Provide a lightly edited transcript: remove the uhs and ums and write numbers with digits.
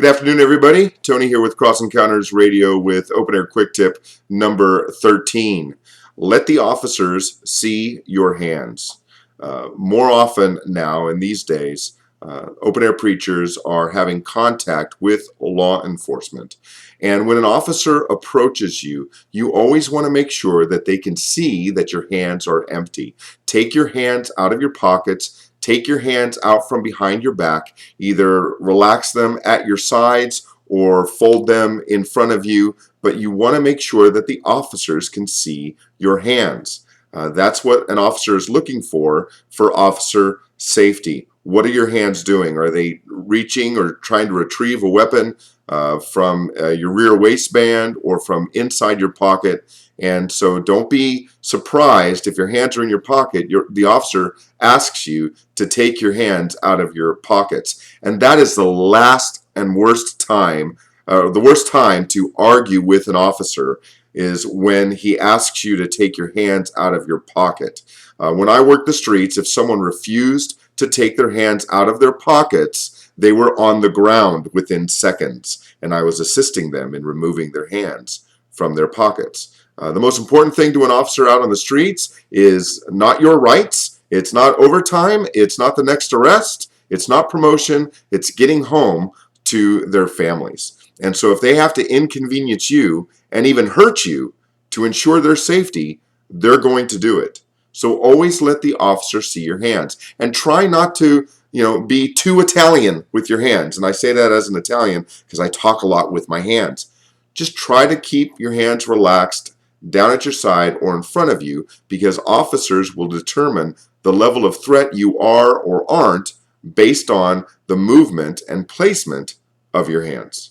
Good afternoon, everybody. Tony here with Cross Encounters Radio with Open Air Quick Tip number 13. Let the officers see your hands. More often now in these days, open air preachers are having contact with law enforcement. And when an officer approaches you, you always want to make sure that they can see that your hands are empty. Take your hands out of your pockets. Take your hands out from behind your back. Either relax them at your sides or fold them in front of you, but you want to make sure that the officers can see your hands. That's what an officer is looking for officer safety. What are your hands doing? Are they reaching or trying to retrieve a weapon from your rear waistband or from inside your pocket? And so don't be surprised if your hands are in your pocket. The officer asks you to take your hands out of your pockets. And that is the last and worst time, the worst time to argue with an officer is when he asks you to take your hands out of your pocket. When I worked the streets, if someone refused to take their hands out of their pockets, they were on the ground within seconds, and I was assisting them in removing their hands from their pockets. The most important thing to an officer out on the streets is not your rights. It's not overtime. It's not the next arrest. It's not promotion. It's getting home to their families. And so if they have to inconvenience you and even hurt you to ensure their safety, they're going to do it. So always let the officer see your hands and try not to, be too Italian with your hands. And I say that as an Italian because I talk a lot with my hands. Just try to keep your hands relaxed down at your side or in front of you, because officers will determine the level of threat you are or aren't based on the movement and placement of your hands.